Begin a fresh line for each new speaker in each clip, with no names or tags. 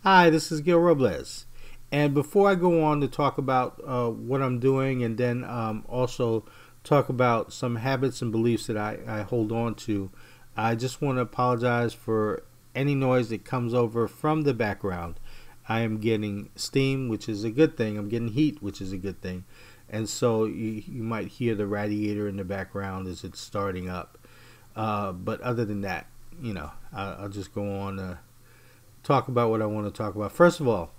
Hi, this is Gil Robles. And before I go on to talk about what I'm doing and then also talk about some habits and beliefs that I hold on to, I just want to apologize for any noise that comes over from the background. I am getting steam, which is a good thing. I'm getting heat, which is a good thing. And so you might hear the radiator in the background as it's starting up. But other than that, I'll just go on to talk about what I want to talk about. First of all,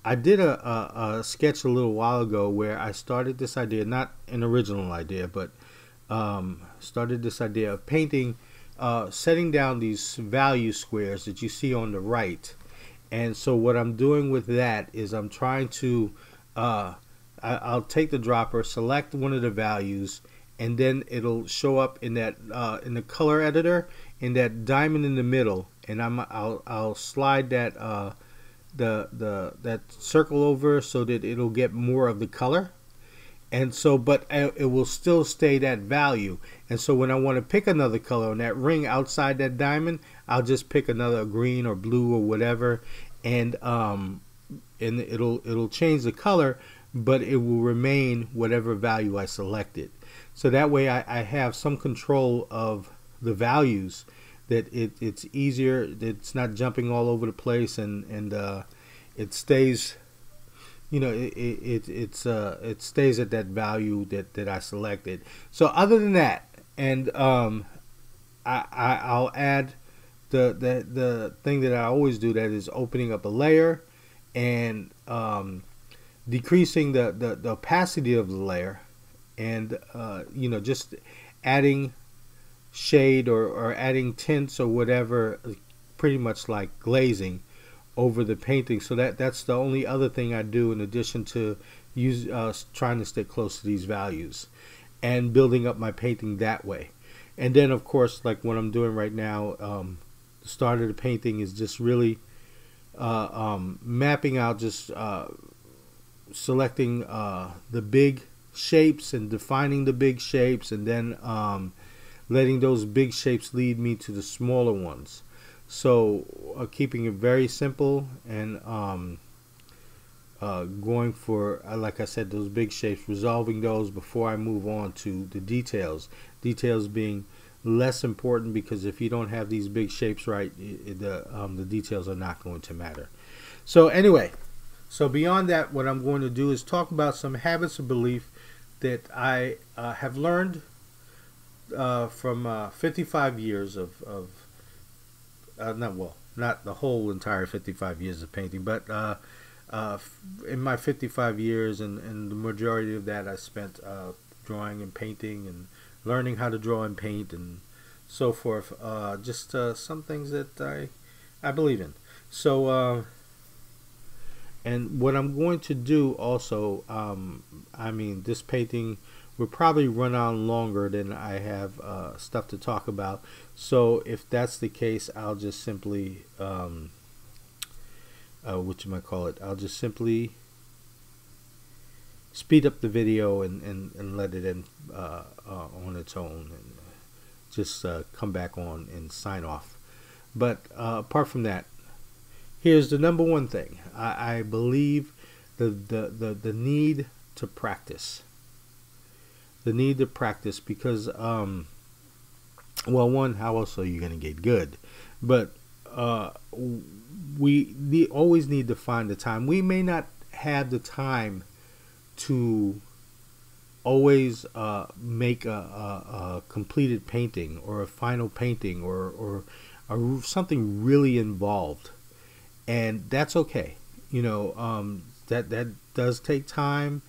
I did a sketch a little while ago where I started this idea, not an original idea, but started this idea of painting, setting down these value squares that you see on the right. And so what I'm doing with that is I'm trying to, I'll take the dropper, select one of the values, and then it'll show up in that in the color editor in that diamond in the middle, and I'll slide that that circle over so that it'll get more of the color, and so but it will still stay that value. And so when I want to pick another color on that ring outside that diamond, I'll just pick another green or blue or whatever, and it'll change the color, but it will remain whatever value I selected. So that way I have some control of the values, that it's easier, it's not jumping all over the place, and it stays, it stays at that value that I selected. So other than that, and I'll add the thing that I always do, that is opening up a layer and decreasing the opacity of the layer, and just adding shade or adding tints or whatever, pretty much like glazing over the painting. So that's the only other thing I do, in addition to trying to stay close to these values and building up my painting that way. And then of course, like what I'm doing right now, the start of the painting is just really mapping out, just selecting the big shapes and defining the big shapes, and then letting those big shapes lead me to the smaller ones. So keeping it very simple, and going for, like I said, those big shapes, resolving those before I move on to the details. Details being less important, because if you don't have these big shapes right, the details are not going to matter. So anyway, so beyond that, what I'm going to do is talk about some habits of belief that I have learned from 55 years of not the whole entire 55 years of painting, but in my 55 years, and the majority of that I spent drawing and painting and learning how to draw and paint and so forth. Just some things that I believe in. So and what I'm going to do also, this painting will probably run on longer than I have stuff to talk about. So if that's the case, I'll just simply, I'll just simply speed up the video and let it in on its own, and just come back on and sign off. But apart from that, here's the number one thing. I believe the need to practice. The need to practice, because well, one, how else are you going to get good? But we always need to find the time. We may not have the time to always make a completed painting or a final painting or something really involved, and that's okay. That does take time.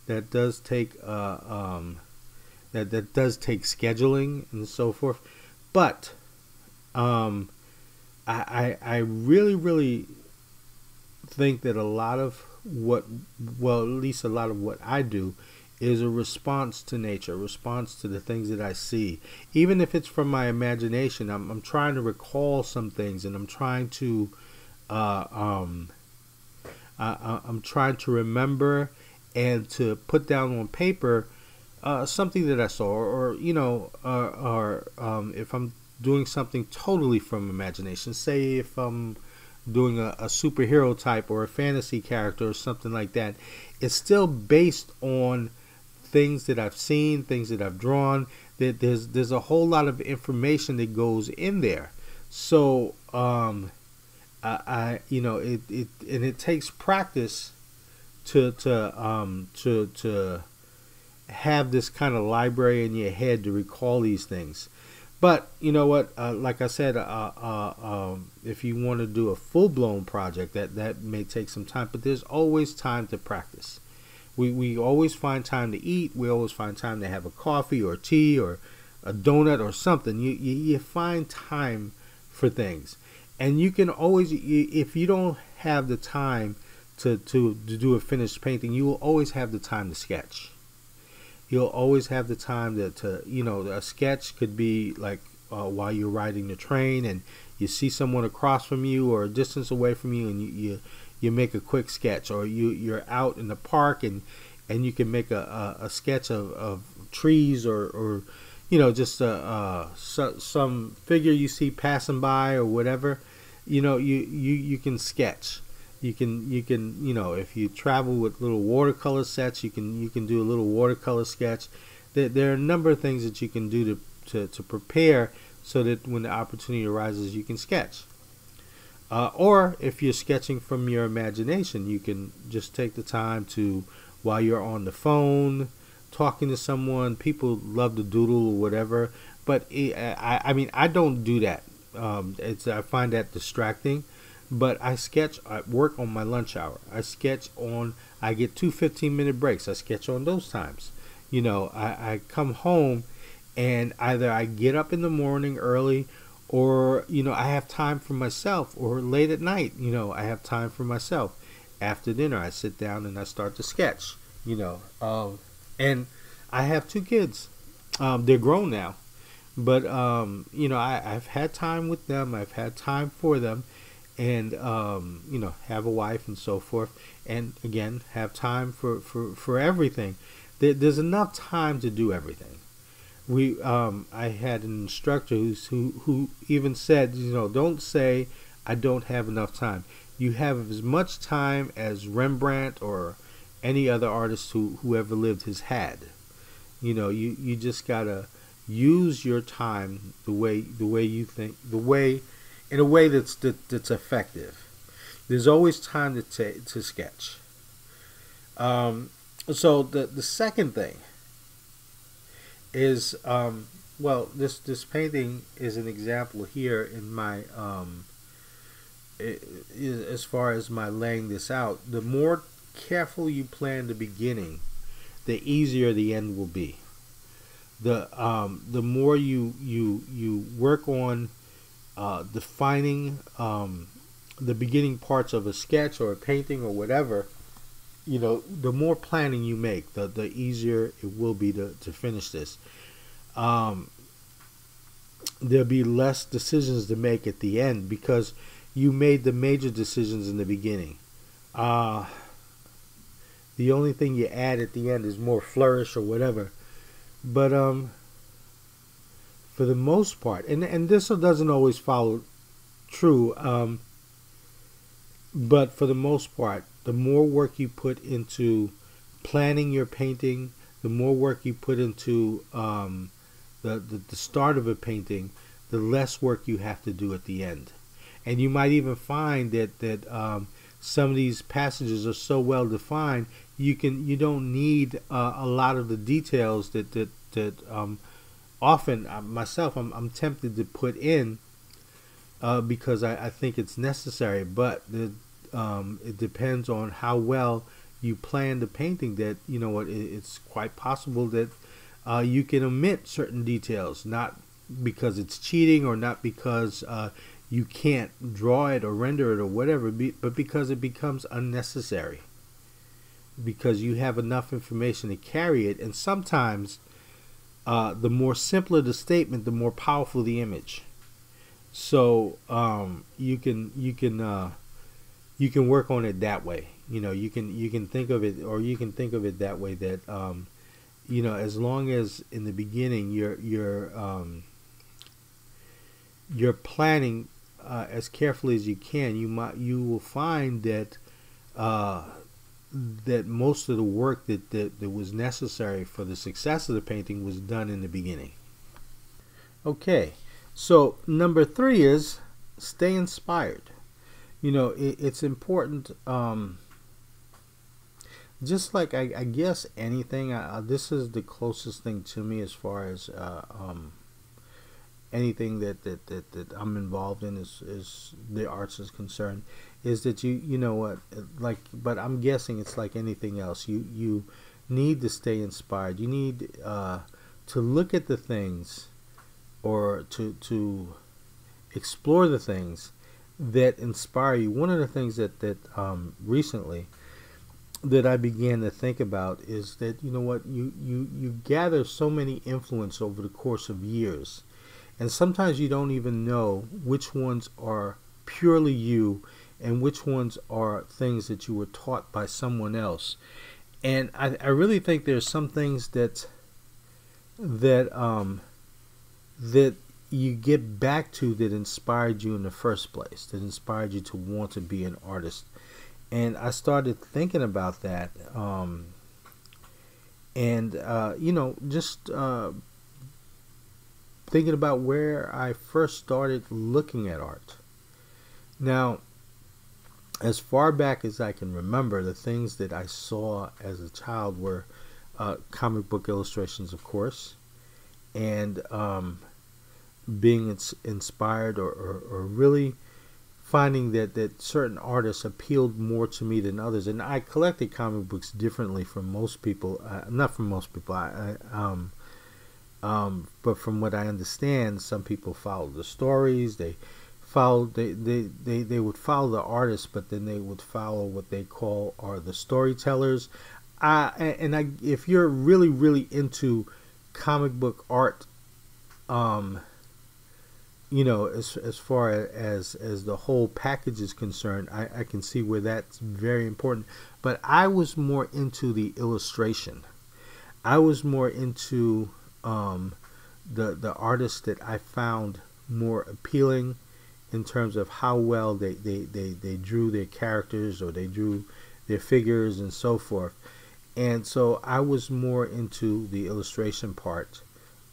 That does take that does take scheduling and so forth. But I really think that a lot of what, well, at least a lot of what I do is a response to nature, a response to the things that I see. Even if it's from my imagination, I'm trying to recall some things, and I'm trying to I'm trying to remember and to put down on paper something that I saw, or if I'm doing something totally from imagination. Say if I'm doing a superhero type or a fantasy character or something like that, it's still based on things that I've seen, things that I've drawn. That there's a whole lot of information that goes in there. So I and it takes practice to have this kind of library in your head to recall these things. But you know what? Like I said, if you want to do a full blown project, that may take some time. But there's always time to practice. We always find time to eat. We always find time to have a coffee or tea or a donut or something. You find time for things, and you can always, if you don't have the time to do a finished painting, you will always have the time to sketch. You'll always have the time to a sketch could be like while you're riding the train and you see someone across from you or a distance away from you, and you make a quick sketch, or you're out in the park and you can make a sketch of trees or just some figure you see passing by or whatever. You can sketch. You can if you travel with little watercolor sets, you can do a little watercolor sketch. There are a number of things that you can do to prepare so that when the opportunity arises, you can sketch. Or if you're sketching from your imagination, you can just take the time to, while you're on the phone talking to someone. People love to doodle or whatever, but I don't do that. I find that distracting. But I sketch at work on my lunch hour. I get 2 15-minute breaks. I sketch on those times. I come home and either I get up in the morning early, or I have time for myself, or late at night, I have time for myself. After dinner I sit down and I start to sketch. And I have 2 kids. They're grown now, but I've had time with them. I've had time for them, and have a wife and so forth, and again have time for everything. There's enough time to do everything. I had an instructor who even said, don't say I don't have enough time. You have as much time as Rembrandt or any other artist who ever lived has had. You just gotta use your time the way you think, in a way that's effective. There's always time to sketch. So the second thing is, this painting is an example here in my as far as my laying this out. The more careful you plan the beginning, the easier the end will be. The more you work on defining the beginning parts of a sketch or a painting or whatever, the more planning you make, the easier it will be to finish this. There'll be less decisions to make at the end because you made the major decisions in the beginning. The only thing you add at the end is more flourish or whatever. But for the most part, and this doesn't always follow true, but for the most part, the more work you put into planning your painting, the more work you put into the start of a painting, the less work you have to do at the end. And you might even find that some of these passages are so well defined, you don't need a lot of the details that often myself I'm tempted to put in because I think it's necessary. But it depends on how well you plan the painting. That it's quite possible that you can omit certain details, not because it's cheating or not because you can't draw it or render it or whatever, but because it becomes unnecessary, because you have enough information to carry it. And sometimes the more simpler the statement, the more powerful the image. So you can work on it that way. You can think of it, or you can think of it that way, that as long as in the beginning you're planning as carefully as you can, you will find that uh, that most of the work that was necessary for the success of the painting was done in the beginning. Okay, so number 3 is stay inspired. It's important. Just like I guess anything, this is the closest thing to me as far as anything that I'm involved in is the arts is concerned, is that you know what, like, but I'm guessing it's like anything else. You need to stay inspired. You need to look at the things, or to explore the things that inspire you. One of the things that recently that I began to think about is that, you know what, you gather so many influence over the course of years, and sometimes you don't even know which ones are purely you and which ones are things that you were taught by someone else. And I really think there's some things that you get back to that inspired you in the first place, that inspired you to want to be an artist. And I started thinking about that, just thinking about where I first started looking at art. Now, as far back as I can remember, the things that I saw as a child were comic book illustrations, of course, and being inspired, or really finding that certain artists appealed more to me than others. And I collected comic books differently from most people. Not from most people. But from what I understand, some people followed the stories. They would follow the artists, but then they would follow what they call are the storytellers. If you're really, really into comic book art, as far as the whole package is concerned, I can see where that's very important. But I was more into the illustration. I was more into the artists that I found more appealing in terms of how well they drew their characters, or they drew their figures and so forth. And so I was more into the illustration part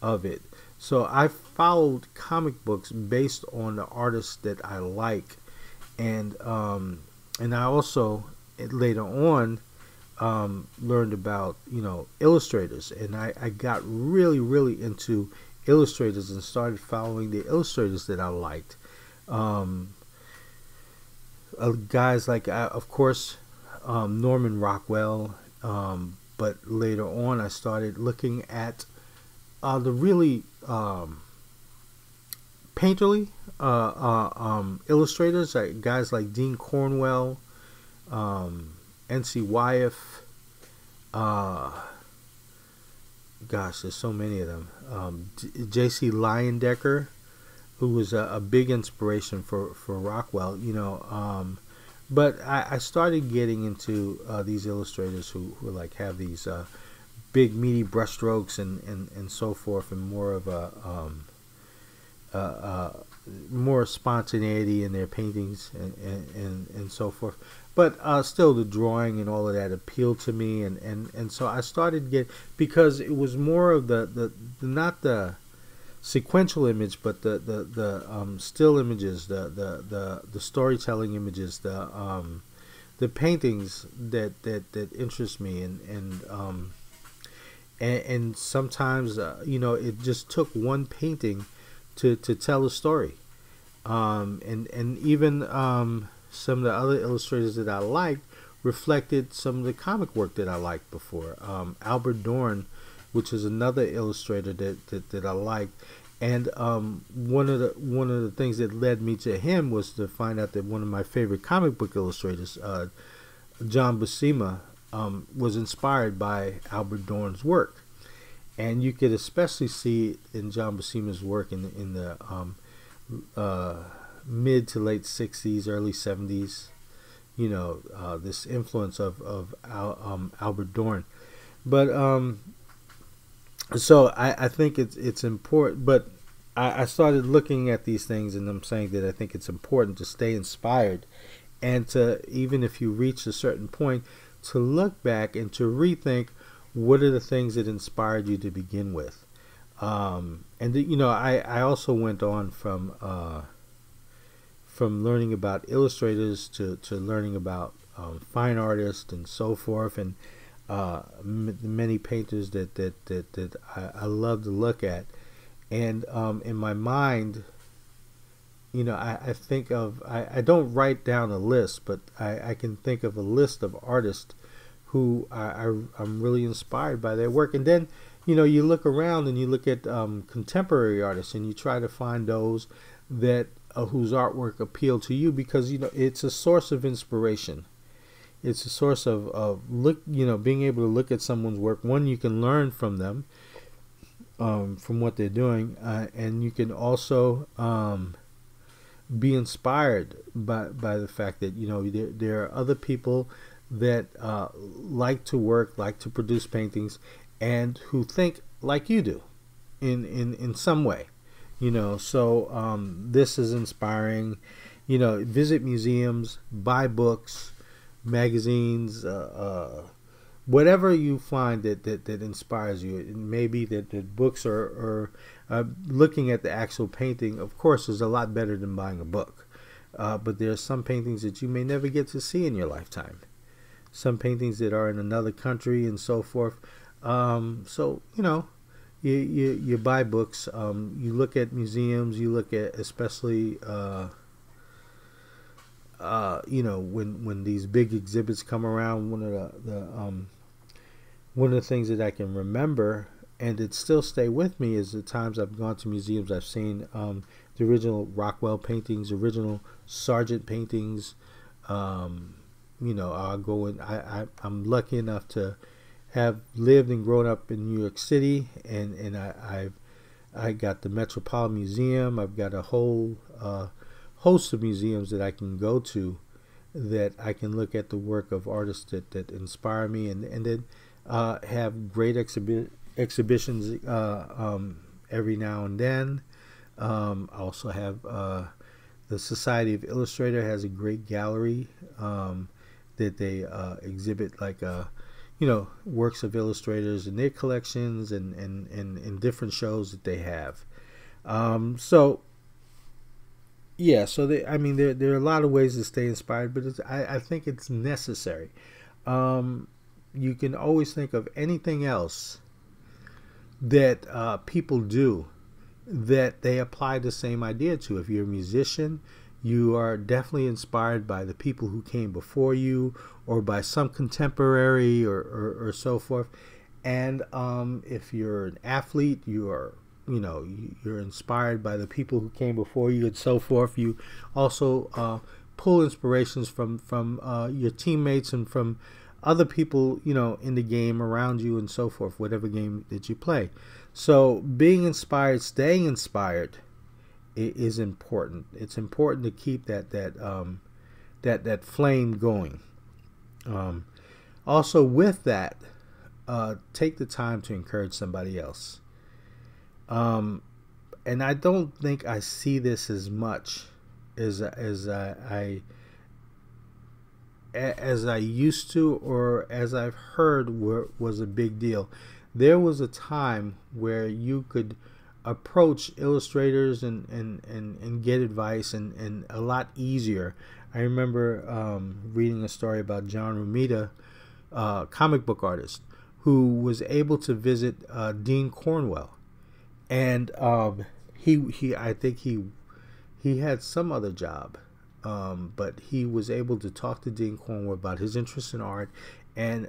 of it. So I followed comic books based on the artists that I like, and I also later on learned about illustrators, and I got really, really into illustrators and started following the illustrators that I liked. Guys like, of course, Norman Rockwell, but later on I started looking at the really painterly illustrators, guys like Dean Cornwell, N.C. Wyeth. Gosh, there's so many of them. J.C. Leyendecker, who was a big inspiration for Rockwell, but I started getting into these illustrators who like have these big meaty brushstrokes and so forth, and more of more spontaneity in their paintings and so forth. But still, the drawing and all of that appealed to me, and so I started because it was more of the not the sequential image, but the still images, the storytelling images, the paintings that interest me, and sometimes it just took one painting to tell a story, and even some of the other illustrators that I liked reflected some of the comic work that I liked before. Albert Dorn, which is another illustrator that I liked, and one of the things that led me to him was to find out that one of my favorite comic book illustrators, John Buscema, was inspired by Albert Dorn's work, and you could especially see it in John Buscema's work in the mid to late 60s, early 70s. This influence of Albert Dorn, but so I think it's important. But I started looking at these things, and I'm saying that I think it's important to stay inspired, and to, even if you reach a certain point, to look back and to rethink what are the things that inspired you to begin with. And you know, I also went on from learning about illustrators to learning about fine artists and so forth, and many painters that I love to look at. And in my mind, you know, I think of, I don't write down a list, but I can think of a list of artists who I'm really inspired by their work. And then, you know, you look around and you look at contemporary artists, and you try to find those that whose artwork appeal to you, because, you know, it's a source of inspiration. It's a source of look, you know, being able to look at someone's work. One, you can learn from them, from what they're doing, and you can also be inspired by the fact that, you know, there are other people that like to work, like to produce paintings, and who think like you do in some way, you know. So this is inspiring. You know, visit museums, buy books, magazines, whatever you find that inspires you. It may be that books are looking at the actual painting, of course, is a lot better than buying a book. But there are some paintings that you may never get to see in your lifetime. Some paintings that are in another country and so forth. So, you know, you buy books, you look at museums, you look at, especially, you know, when these big exhibits come around. One of the things that I can remember, and it still stay with me, is the times I've gone to museums. I've seen the original Rockwell paintings, original Sargent paintings. You know, I'll go in. I'm lucky enough to have lived and grown up in New York City, and I got the Metropolitan Museum. I've got a whole host of museums that I can go to, that I can look at the work of artists that inspire me, and then have great exhibitions every now and then. I also have the Society of Illustrator has a great gallery that they exhibit, like you know, works of illustrators in their collections, and different shows that they have. So yeah, so I mean, there are a lot of ways to stay inspired, but I think it's necessary. You can always think of anything else that people do that they apply the same idea to. If you're a musician, you are definitely inspired by the people who came before you, or by some contemporary, or so forth. And if you're an athlete, you are, you know, you're inspired by the people who came before you, and so forth. You also pull inspirations from your teammates, and from other people, you know, in the game around you, and so forth, whatever game that you play. So being inspired, staying inspired, is important. It's important to keep that flame going. Also, with that, take the time to encourage somebody else. And I don't think I see this as much as I used to, or as I've heard was a big deal. There was a time where you could approach illustrators and get advice, and a lot easier. I remember reading a story about John Romita, comic book artist, who was able to visit Dean Cornwell, and he I think he had some other job, but he was able to talk to Dean Cornwell about his interest in art, and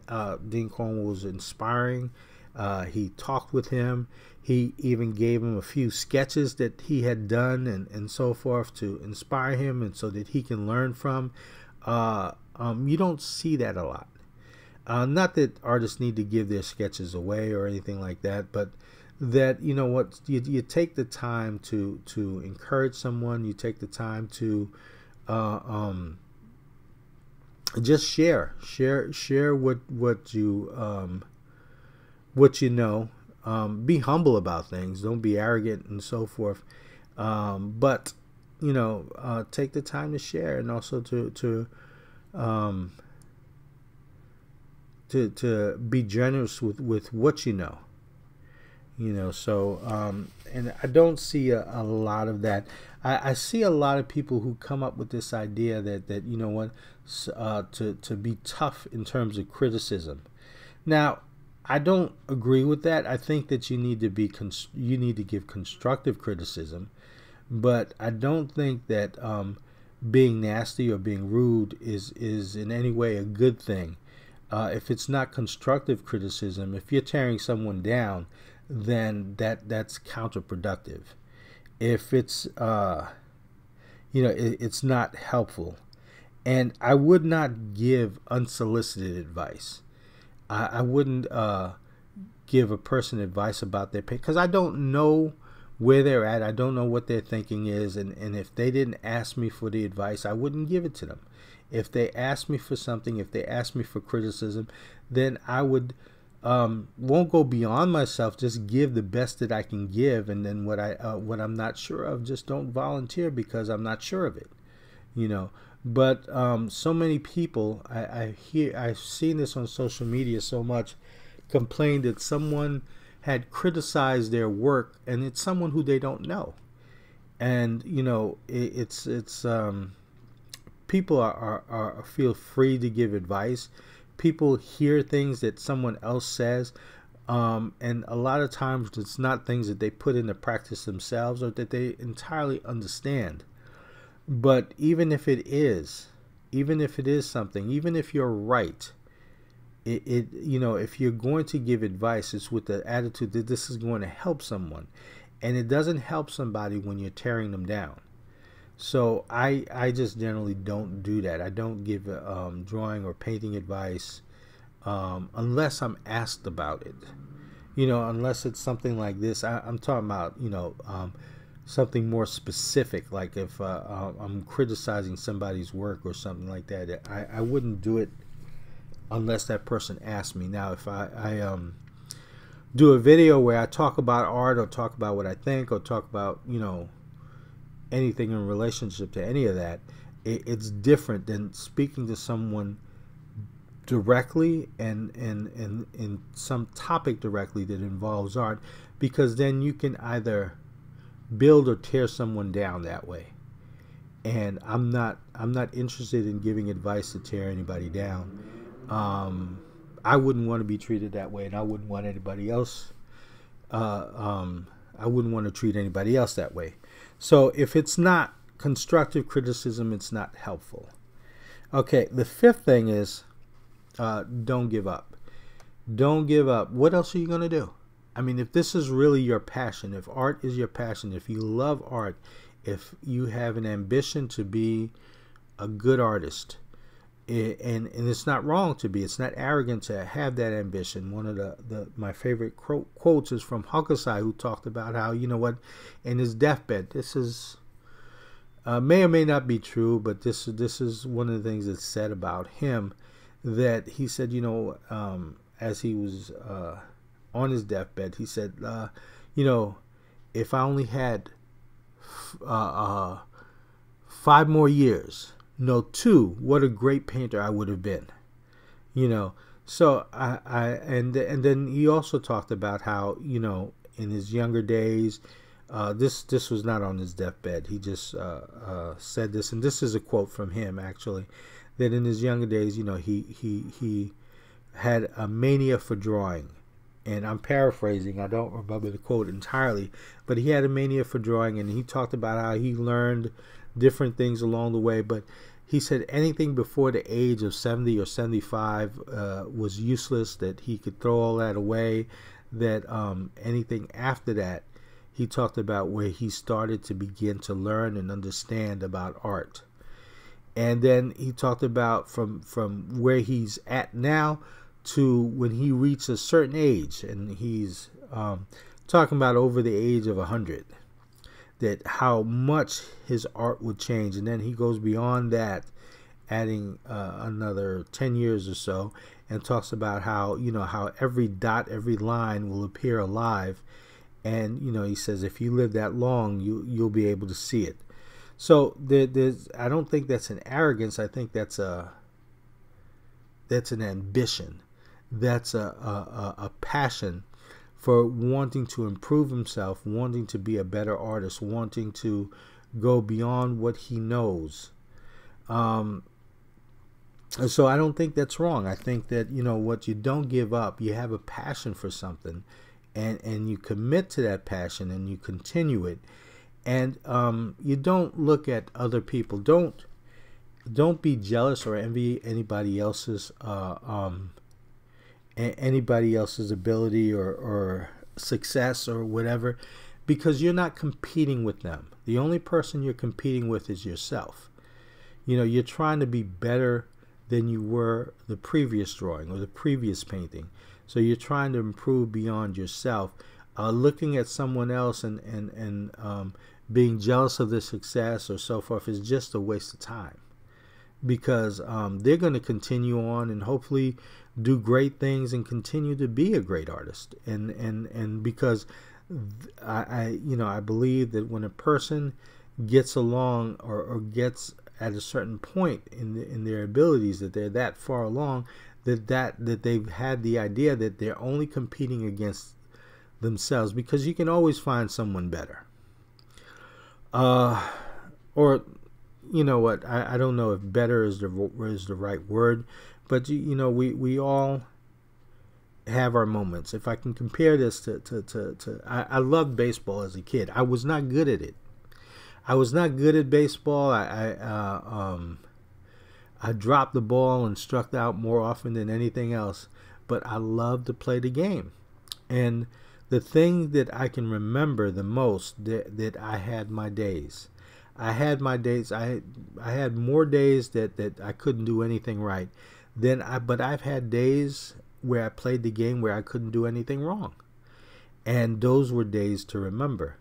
Dean Cornwell was inspiring. He talked with him. He even gave him a few sketches that he had done, and so forth, to inspire him, and so that he can learn from. You don't see that a lot. Not that artists need to give their sketches away or anything like that, but that, you know what, you take the time to encourage someone. You take the time to just share what you know. be humble about things. Don't be arrogant and so forth. But take the time to share, and also um, to be generous with what you know. And I don't see a lot of that. I see a lot of people who come up with this idea that to be tough in terms of criticism. Now, I don't agree with that. I think that you need to you need to give constructive criticism, but I don't think that being nasty or being rude is in any way a good thing. If it's not constructive criticism, if you're tearing someone down, then that's counterproductive. If it's it's not helpful, and I would not give unsolicited advice. I wouldn't give a person advice about their pay, because I don't know where they're at. I don't know what their thinking is, and if they didn't ask me for the advice, I wouldn't give it to them. If they ask me for something, if they ask me for criticism, then I would won't go beyond myself. Just give the best that I can give, and then what I'm not sure of, just don't volunteer because I'm not sure of it. But so many people, I've seen this on social media so much, complain that someone had criticized their work, and it's someone who they don't know. And it's people are feel free to give advice. People hear things that someone else says, and a lot of times it's not things that they put into practice themselves or that they entirely understand. But even if it is something, even if you're right, if you're going to give advice, it's with the attitude that this is going to help someone, and it doesn't help somebody when you're tearing them down. So I just generally don't do that. I don't give drawing or painting advice unless I'm asked about it. Unless it's something like this. I'm talking about something more specific, like if I'm criticizing somebody's work or something like that. I wouldn't do it unless that person asked me. Now, if I do a video where I talk about art or talk about what I think or talk about anything in relationship to any of that, it's different than speaking to someone directly and in some topic directly that involves art, because then you can either build or tear someone down that way. And I'm not interested in giving advice to tear anybody down. I wouldn't want to be treated that way, and I wouldn't want anybody else. I wouldn't want to treat anybody else that way. So if it's not constructive criticism, it's not helpful. Okay, the fifth thing is don't give up. Don't give up. What else are you going to do? I mean, if this is really your passion, if art is your passion, if you love art, if you have an ambition to be a good artist, and it's not wrong to be, it's not arrogant to have that ambition. One of my favorite quotes is from Hokusai, who talked about how, in his deathbed, this is may or may not be true, but this is one of the things that's said about him, that he said, as he was on his deathbed, he said, if I only had 5 more years, no, 2, what a great painter I would have been. So and then he also talked about how, in his younger days, this was not on his deathbed. He just said this, and this is a quote from him, actually, that in his younger days, he had a mania for drawing. And I'm paraphrasing, I don't remember the quote entirely, but he had a mania for drawing, and he talked about how he learned different things along the way, but he said anything before the age of 70 or 75 was useless, that he could throw all that away, that anything after that, he talked about where he started to begin to learn and understand about art. And then he talked about from where he's at now to when he reached a certain age, and he's talking about over the age of 100, that how much his art would change. And then he goes beyond that adding another 10 years or so, and talks about how, how every dot, every line will appear alive. And, he says if you live that long, you'll be able to see it. So I don't think that's an arrogance. I think that's an ambition. That's a passion for wanting to improve himself, wanting to be a better artist, wanting to go beyond what he knows. So I don't think that's wrong. I think that, what you don't give up, you have a passion for something, and you commit to that passion and you continue it. And you don't look at other people. Don't be jealous or envy anybody else's ability or success or whatever, because you're not competing with them. The only person you're competing with is yourself. You're trying to be better than you were the previous drawing or the previous painting. So you're trying to improve beyond yourself. Looking at someone else and being jealous of their success or so forth is just a waste of time, because they're going to continue on and hopefully do great things and continue to be a great artist. And because I believe that when a person gets along or gets at a certain point in their abilities, that they're that far along, that they've had the idea that they're only competing against themselves, because you can always find someone better. Or you know what? I don't know if better is the right word, but we all have our moments. If I can compare this to I loved baseball as a kid. I was not good at it. I was not good at baseball. I dropped the ball and struck out more often than anything else, but I loved to play the game. And the thing that I can remember the most, that I had my days. I had more days that I couldn't do anything right but I've had days where I played the game where I couldn't do anything wrong. And those were days to remember.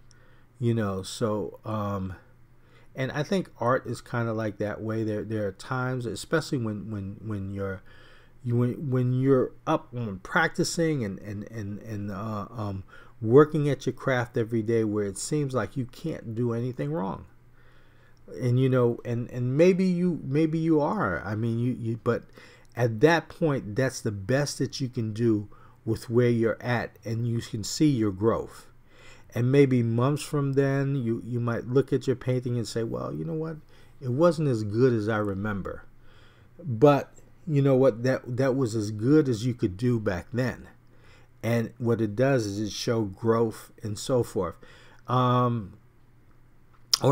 So and I think art is kind of like that way. There are times, especially when you're up practicing and working at your craft every day, where it seems like you can't do anything wrong. And and maybe you are. I mean, but at that point, that's the best that you can do with where you're at, and you can see your growth. And maybe months from then, you might look at your painting and say, well, you know what? It wasn't as good as I remember. But you know what? That was as good as you could do back then. And what it does is it shows growth and so forth. Or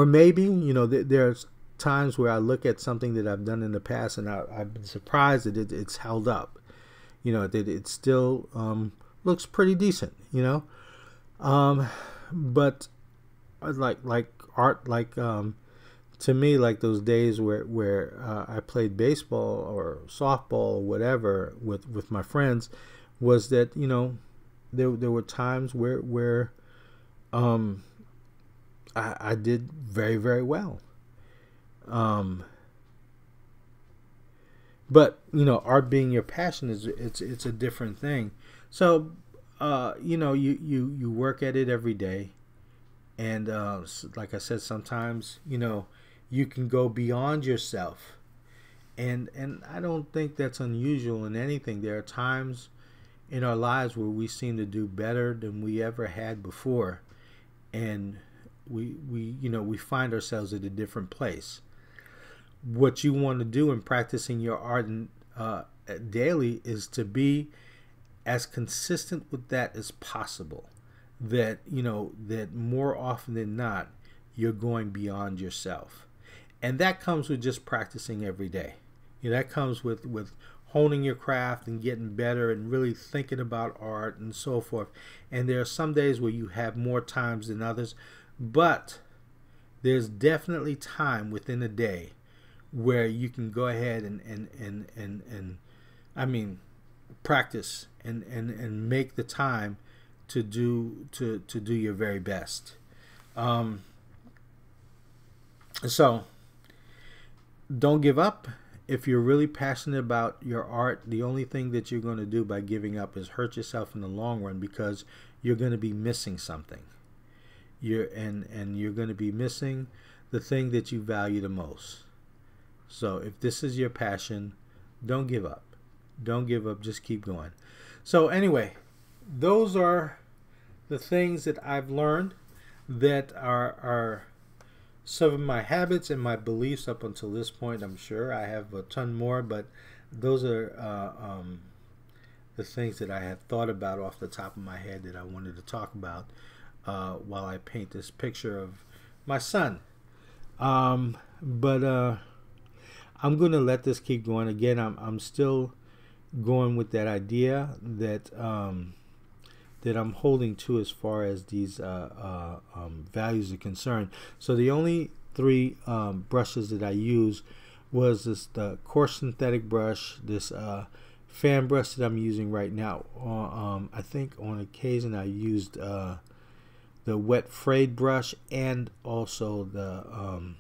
maybe, there's times where I look at something that I've done in the past and I've been surprised that it's held up. That it still looks pretty decent, but like art, to me, like those days where I played baseball or softball or whatever with my friends, was that there were times where I did very, very well. But art being your passion it's a different thing. So you work at it every day, and like I said, sometimes you can go beyond yourself, and I don't think that's unusual in anything. There are times in our lives where we seem to do better than we ever had before, and we find ourselves at a different place. What you want to do in practicing your art daily is to be as consistent with that as possible. That that more often than not, you're going beyond yourself, and that comes with just practicing every day. That comes with honing your craft and getting better and really thinking about art and so forth. And there are some days where you have more times than others, but there's definitely time within a day where you can go ahead and I mean, practice and make the time to do your very best. So don't give up. if you're really passionate about your art, the only thing that you're going to do by giving up is hurt yourself in the long run, because you're going to be missing something. You're going to be missing the thing that you value the most. So if this is your passion, don't give up. Don't give up. Just keep going. So anyway, those are the things that I've learned that are some of my habits and my beliefs up until this point. I'm sure I have a ton more, but those are the things that I have thought about off the top of my head that I wanted to talk about while I paint this picture of my son. But I'm going to let this keep going. Again, I'm still going with that idea that that I'm holding to as far as these values are concerned. So the only three brushes that I use was the coarse synthetic brush, this fan brush that I'm using right now. I think on occasion I used the wet frayed brush, and also the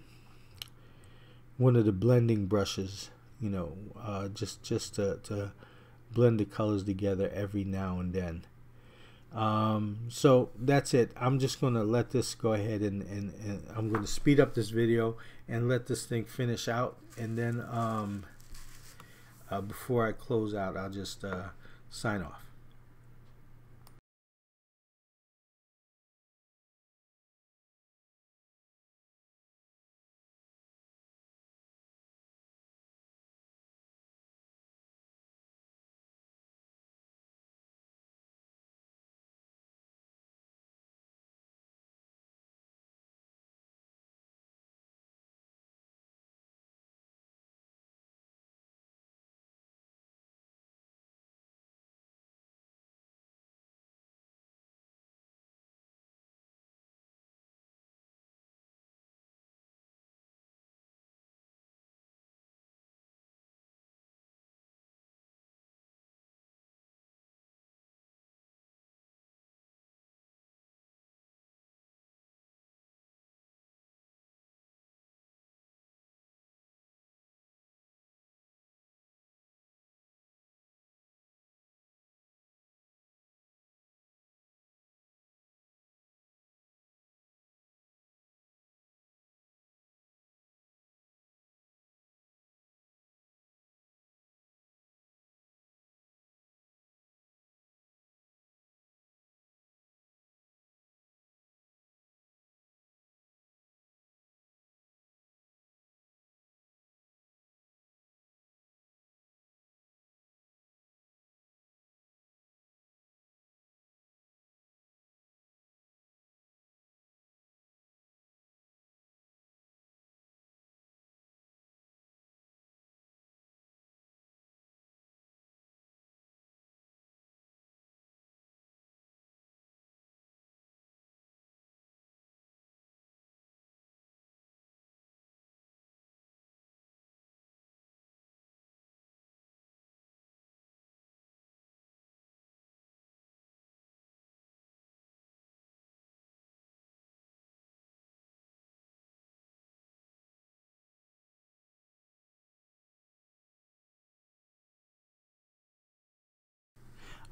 one of the blending brushes, you know, just to blend the colors together every now and then. So that's it. I'm just going to let this go ahead, and I'm going to speed up this video and let this thing finish out, and then before I close out, I'll just sign off.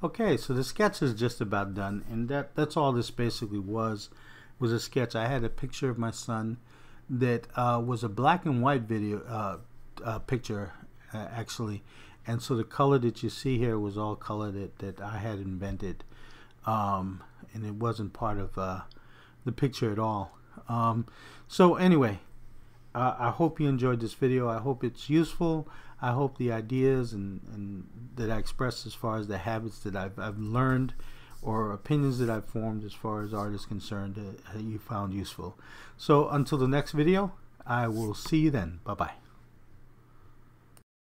Okay, so the sketch is just about done, and that's all this basically was a sketch. I had a picture of my son that was a black and white video picture actually, and so the color that you see here was all color that I had invented, and it wasn't part of the picture at all. So anyway, I hope you enjoyed this video. I hope it's useful. I hope the ideas and that I expressed as far as the habits that I've learned, or opinions that I've formed as far as art is concerned, you found useful. So until the next video, I will see you then. Bye-bye.